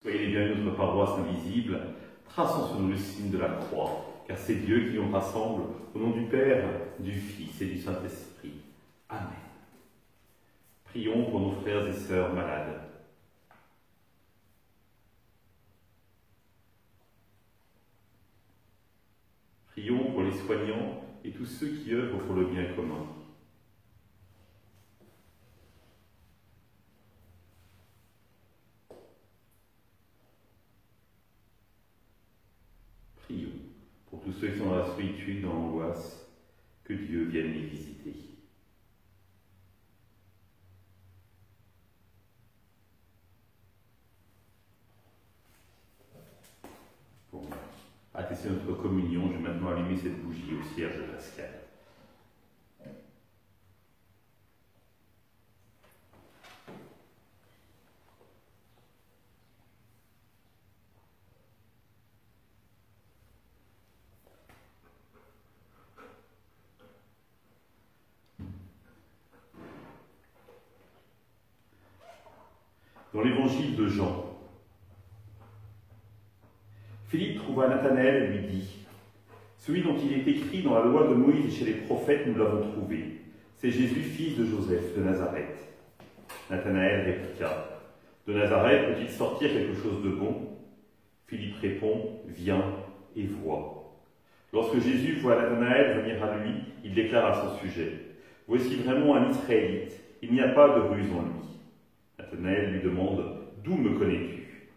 Soyez les bienvenus de notre paroisse invisible, traçons sur nous le signe de la croix, car c'est Dieu qui nous rassemble au nom du Père, du Fils et du Saint-Esprit. Amen. Prions pour nos frères et sœurs malades. Prions pour les soignants et tous ceux qui œuvrent pour le bien commun. Prions pour tous ceux qui sont dans la solitude, dans l'angoisse, que Dieu vienne les visiter. Pour attester notre communion, je vais maintenant allumer cette bougie au cierge pascal. Dans l'évangile de Jean, Philippe trouva Nathanaël et lui dit « Celui dont il est écrit dans la loi de Moïse et chez les prophètes, nous l'avons trouvé. C'est Jésus, fils de Joseph, de Nazareth. » Nathanaël répliqua « De Nazareth peut-il sortir quelque chose de bon ?» Philippe répond « Viens et vois. » Lorsque Jésus voit Nathanaël venir à lui, il déclare à son sujet « Voici vraiment un Israélite, il n'y a pas de ruse en lui. » Nathanaël lui demande « D'où me connais-tu »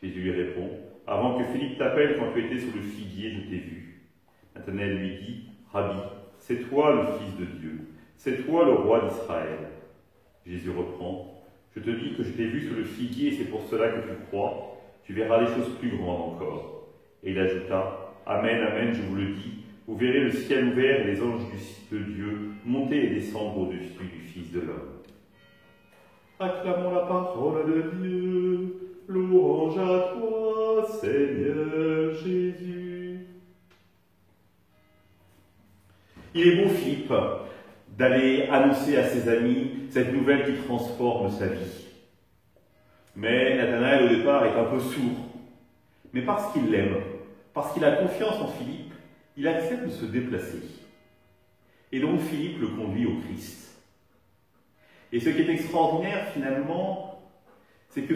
Jésus lui répond « Avant que Philippe t'appelle quand tu étais sous le figuier, je t'ai vu. » Nathanaël lui dit « Rabbi, c'est toi le Fils de Dieu, c'est toi le roi d'Israël. » Jésus reprend « Je te dis que je t'ai vu sous le figuier et c'est pour cela que tu crois, tu verras des choses plus grandes encore. » Et il ajouta « Amen, amen, je vous le dis, vous verrez le ciel ouvert et les anges de Dieu monter et descendre au-dessus du Fils de l'homme. » Acclamons la parole de Dieu, louange à toi, Seigneur Jésus. Il est beau, Philippe, d'aller annoncer à ses amis cette nouvelle qui transforme sa vie. Mais Nathanaël, au départ, est un peu sourd. Mais parce qu'il l'aime, parce qu'il a confiance en Philippe, il accepte de se déplacer. Et donc Philippe le conduit au Christ. Et ce qui est extraordinaire, finalement, c'est que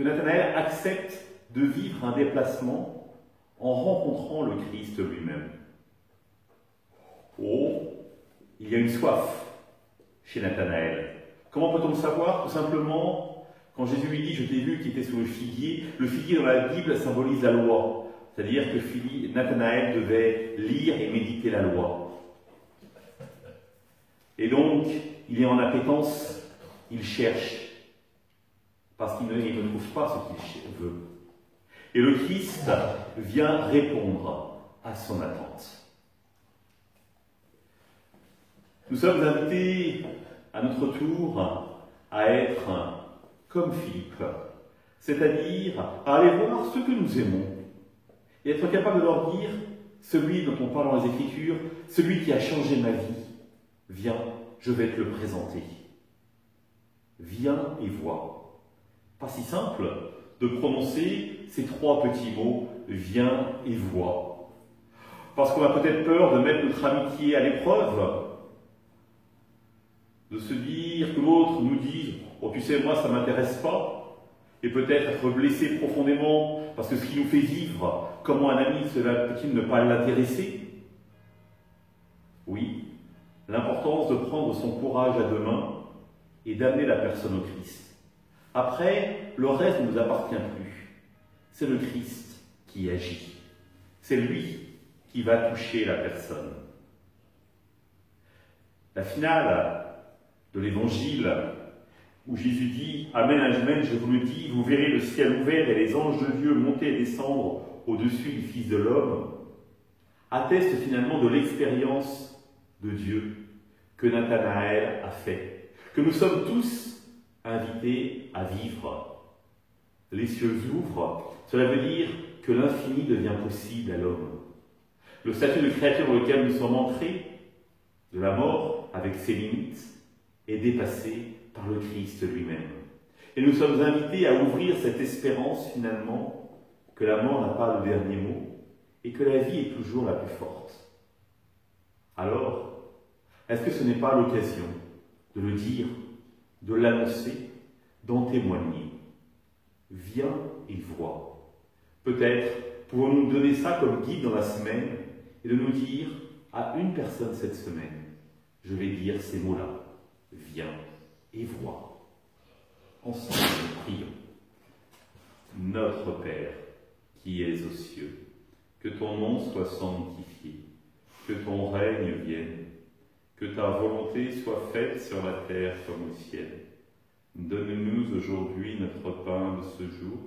Nathanaël accepte de vivre un déplacement en rencontrant le Christ lui-même. Oh, il y a une soif chez Nathanaël. Comment peut-on le savoir? Tout simplement, quand Jésus lui dit « Je t'ai vu qui était sous le figuier », le figuier dans la Bible symbolise la loi. C'est-à-dire que Nathanaël devait lire et méditer la loi. Et donc, il est en appétence, il cherche, parce qu'il ne trouve pas ce qu'il veut. Et le Christ vient répondre à son attente. Nous sommes invités, à notre tour, à être comme Philippe, c'est-à-dire à aller voir ceux que nous aimons, et être capable de leur dire, celui dont on parle dans les Écritures, celui qui a changé ma vie, viens, je vais te le présenter. Viens et vois. Pas si simple de prononcer ces trois petits mots, viens et vois. Parce qu'on a peut-être peur de mettre notre amitié à l'épreuve, de se dire que l'autre nous dise « Oh, tu sais, moi, ça ne m'intéresse pas », et peut-être être blessé profondément, parce que ce qui nous fait vivre, comment un ami, cela peut-il ne pas l'intéresser? Oui, l'importance de prendre son courage à deux mains et d'amener la personne au Christ. Après, le reste ne nous appartient plus. C'est le Christ qui agit. C'est lui qui va toucher la personne. La finale de l'Évangile, où Jésus dit « Amen, amen, je vous le dis, vous verrez le ciel ouvert et les anges de Dieu monter et descendre au-dessus du Fils de l'homme », atteste finalement de l'expérience de Dieu que Nathanaël a fait, que nous sommes tous invités à vivre. Les cieux s'ouvrent, cela veut dire que l'infini devient possible à l'homme. Le statut de créature dans lequel nous sommes entrés, de la mort avec ses limites, est dépassé par le Christ lui-même. Et nous sommes invités à ouvrir cette espérance finalement que la mort n'a pas le dernier mot et que la vie est toujours la plus forte. Alors, est-ce que ce n'est pas l'occasion de le dire, de l'annoncer, d'en témoigner? Viens et vois. Peut-être pouvons-nous donner ça comme guide dans la semaine et de nous dire à une personne cette semaine, je vais dire ces mots-là. Viens et vois. Ensemble, nous prions. Notre Père, qui es aux cieux, que ton nom soit sanctifié, que ton règne vienne, que ta volonté soit faite sur la terre comme au ciel. Donne-nous aujourd'hui notre pain de ce jour.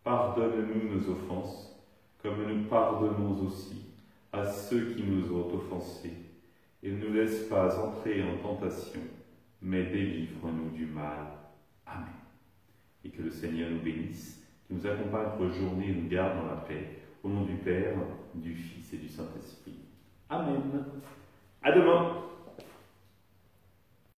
Pardonne-nous nos offenses, comme nous pardonnons aussi à ceux qui nous ont offensés. Et ne nous laisse pas entrer en tentation, mais délivre-nous du mal. Amen. Et que le Seigneur nous bénisse, qu'il nous accompagne pour la journée et nous garde dans la paix. Au nom du Père, du Fils et du Saint-Esprit. Amen. À demain.